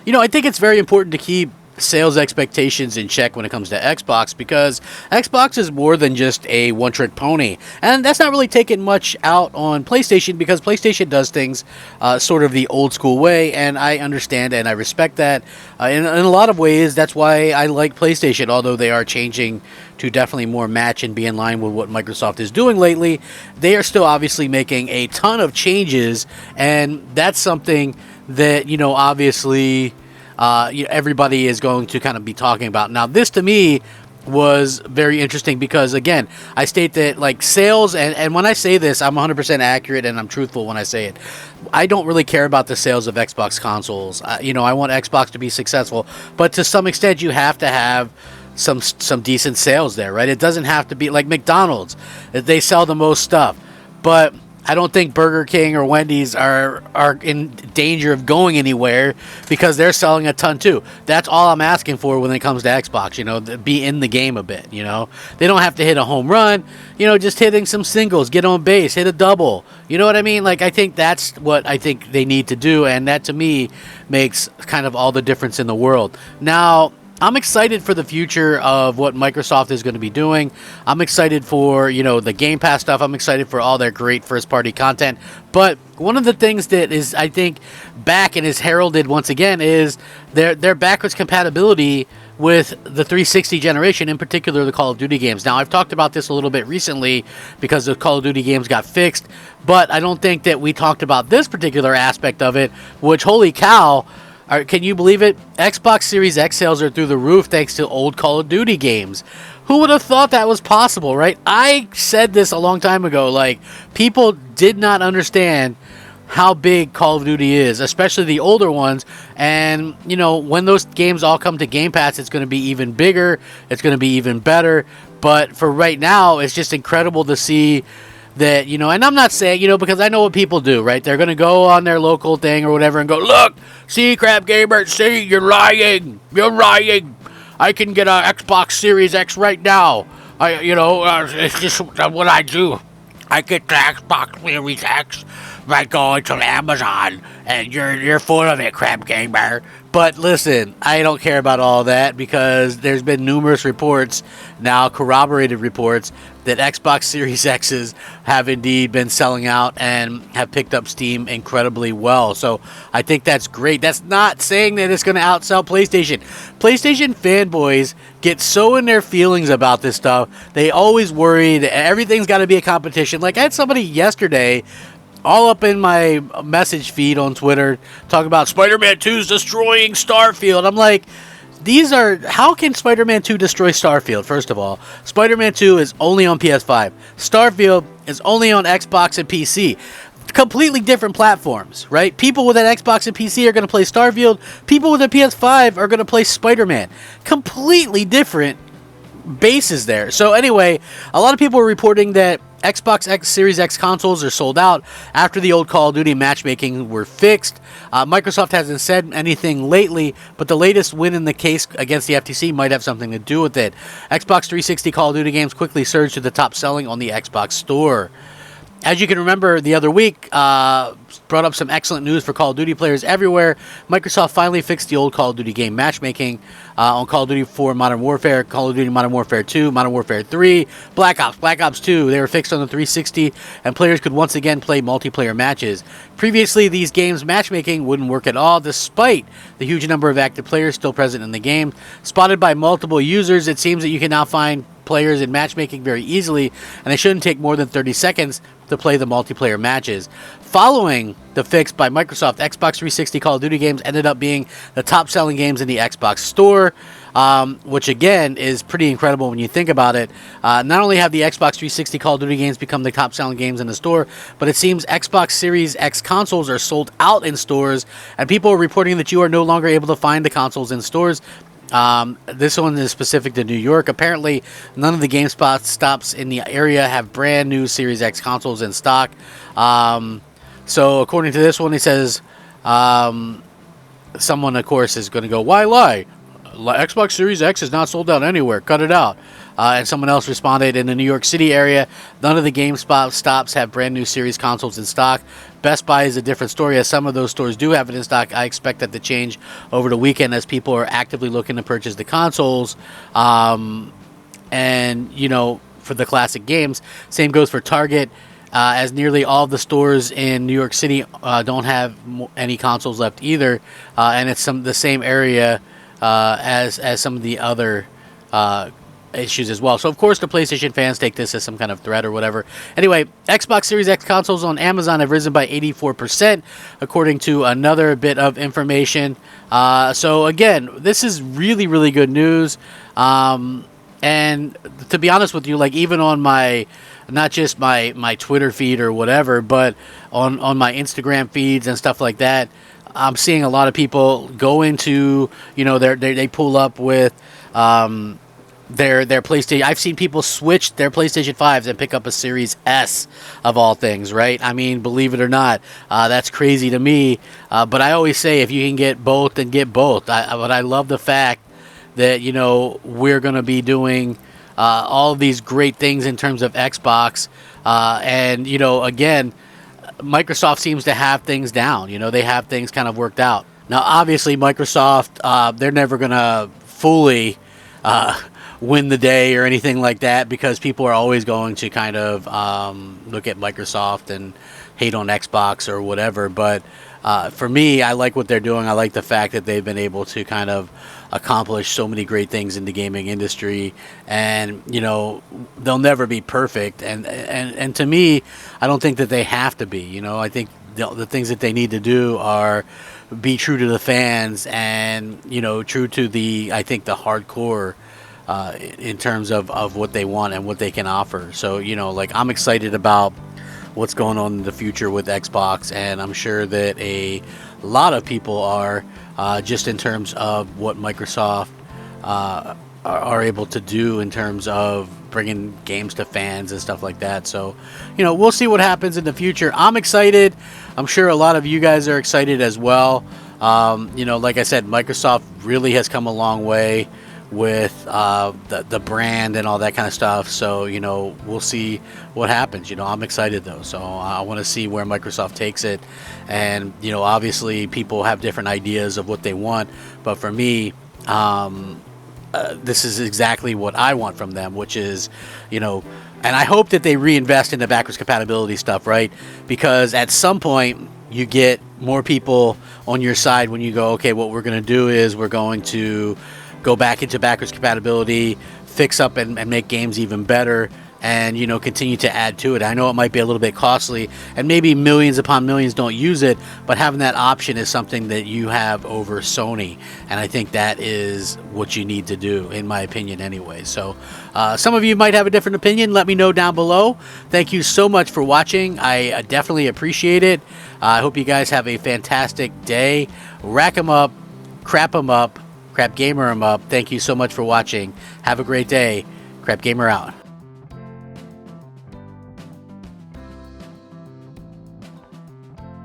I think it's very important to keep sales expectations in check when it comes to Xbox, because Xbox is more than just a one-trick pony, and that's not really taking much out on PlayStation, because PlayStation does things sort of the old school way, and I understand and I respect that. In a lot of ways, that's why I like PlayStation, although they are changing to definitely more match and be in line with what Microsoft is doing lately. They are still obviously making a ton of changes, and that's something that, obviously everybody is going to kind of be talking about. Now, this to me was very interesting because, again, I state that like sales, and when I say this, I'm 100% accurate and I'm truthful when I say it. I don't really care about the sales of Xbox consoles. I want Xbox to be successful, but to some extent, you have to have some decent sales there, right? It doesn't have to be like McDonald's. They sell the most stuff, but I don't think Burger King or Wendy's are in danger of going anywhere because they're selling a ton too. That's all I'm asking for when it comes to Xbox, be in the game a bit, They don't have to hit a home run, just hitting some singles, get on base, hit a double. You know what I mean? Like, I think that's what I think they need to do, and that to me makes kind of all the difference in the world. Now, I'm excited for the future of what Microsoft is going to be doing. I'm excited for, the Game Pass stuff. I'm excited for all their great first-party content. But one of the things that is, I think, back and is heralded once again is their backwards compatibility with the 360 generation, in particular the Call of Duty games. Now, I've talked about this a little bit recently because the Call of Duty games got fixed, but I don't think that we talked about this particular aspect of it, which, holy cow, can you believe it? Xbox Series X sales are through the roof thanks to old Call of Duty games. Who would have thought that was possible, right? I said this a long time ago. Like, people did not understand how big Call of Duty is, especially the older ones. And, when those games all come to Game Pass, it's going to be even bigger. It's going to be even better. But for right now, it's just incredible to see that, and I'm not saying, because I know what people do, right? They're going to go on their local thing or whatever and go, look, see, Crap Gamer, see, you're lying. I can get an Xbox Series X right now. It's just what I do. I get the Xbox Series X by going to Amazon, and you're full of it, Crap Gamer. But listen, I don't care about all that because there's been numerous reports, now corroborated reports, that Xbox Series X's have indeed been selling out and have picked up steam incredibly well. So I think that's great. That's not saying that it's going to outsell PlayStation. PlayStation fanboys get so in their feelings about this stuff. They always worry that everything's got to be a competition. Like, I had somebody yesterday all up in my message feed on Twitter talking about Spider-Man 2's destroying Starfield. I'm like, how can Spider-Man 2 destroy Starfield? First of all, Spider-Man 2 is only on PS5. Starfield is only on Xbox and PC. Completely different platforms, right? People with an Xbox and PC are going to play Starfield. People with a PS5 are going to play Spider-Man. Completely different bases there. So anyway, a lot of people are reporting that Xbox X Series X consoles are sold out after the old Call of Duty matchmaking were fixed. Microsoft hasn't said anything lately, but the latest win in the case against the FTC might have something to do with it. Xbox 360 Call of Duty games quickly surged to the top selling on the Xbox Store. As you can remember, the other week brought up some excellent news for Call of Duty players everywhere. Microsoft finally fixed the old Call of Duty game matchmaking on Call of Duty 4 Modern Warfare, Call of Duty Modern Warfare 2, Modern Warfare 3, Black Ops 2. They were fixed on the 360, and players could once again play multiplayer matches. Previously, these games' matchmaking wouldn't work at all, despite the huge number of active players still present in the game. Spotted by multiple users, it seems that you can now find players in matchmaking very easily, and it shouldn't take more than 30 seconds to play the multiplayer matches. Following the fix by Microsoft, Xbox 360 Call of Duty games ended up being the top-selling games in the Xbox Store, which again is pretty incredible when you think about it. Not only have the Xbox 360 Call of Duty games become the top-selling games in the store, but it seems Xbox Series X consoles are sold out in stores, and people are reporting that you are no longer able to find the consoles in stores. This one is specific to New York. Apparently, none of the GameSpot stops in the area have brand new Series X consoles in stock. So, according to this one, it says, someone, of course, is going to go, why lie? Xbox Series X is not sold out anywhere. Cut it out. And someone else responded, in the New York City area, none of the GameStop stops have brand new series consoles in stock. Best Buy is a different story, as some of those stores do have it in stock. I expect that to change over the weekend as people are actively looking to purchase the consoles. And, you know, for the classic games. Same goes for Target, as nearly all the stores in New York City don't have any consoles left either, and it's the same area as some of the other issues as well. So of course the PlayStation fans take this as some kind of threat or whatever. Anyway, Xbox Series X consoles on Amazon have risen by 84%, according to another bit of information. So again, this is really, really good news. And to be honest with you, like, even on my, not just my Twitter feed or whatever, but on my Instagram feeds and stuff like that, I'm seeing a lot of people go into, you know, they pull up with their PlayStation. I've seen people switch their PlayStation 5s and pick up a Series S of all things, right? I mean, believe it or not, that's crazy to me. But I always say, if you can get both, then get both. But I love the fact that, you know, we're going to be doing all of these great things in terms of Xbox. And, you know, again, Microsoft seems to have things down. You know, they have things kind of worked out. Now, obviously, Microsoft, they're never going to fully win the day or anything like that, because people are always going to kind of look at Microsoft and hate on Xbox or whatever. But for me, I like what they're doing. I like the fact that they've been able to kind of accomplish so many great things in the gaming industry, and, you know, they'll never be perfect, and to me, I don't think that they have to be. You know, I think the things that they need to do are be true to the fans, and, you know, true to the hardcore in terms of what they want and what they can offer. So, you know, like, I'm excited about what's going on in the future with Xbox, and I'm sure that a lot of people are, just in terms of what Microsoft are able to do in terms of bringing games to fans and stuff like that. So, you know, we'll see what happens in the future. I'm excited. I'm sure a lot of you guys are excited as well. You know, like I said, Microsoft really has come a long way with the brand and all that kind of stuff. So, you know, we'll see what happens. You know, I'm excited though, so I want to see where Microsoft takes it. And, you know, obviously people have different ideas of what they want, but for me, this is exactly what I want from them, which is, you know, and I hope that they reinvest in the backwards compatibility stuff, right? Because at some point you get more people on your side when you go, okay, what we're going to do is we're going to go back into backwards compatibility, fix up and make games even better, and, you know, continue to add to it. I know it might be a little bit costly, and maybe millions upon millions don't use it, but having that option is something that you have over Sony, and I think that is what you need to do, in my opinion anyway. So some of you might have a different opinion. Let me know down below. Thank you so much for watching. I definitely appreciate it. I hope you guys have a fantastic day. Rack 'em up, crap 'em up, Crap Gamer 'em up. Thank you so much for watching. Have a great day. Crap Gamer out.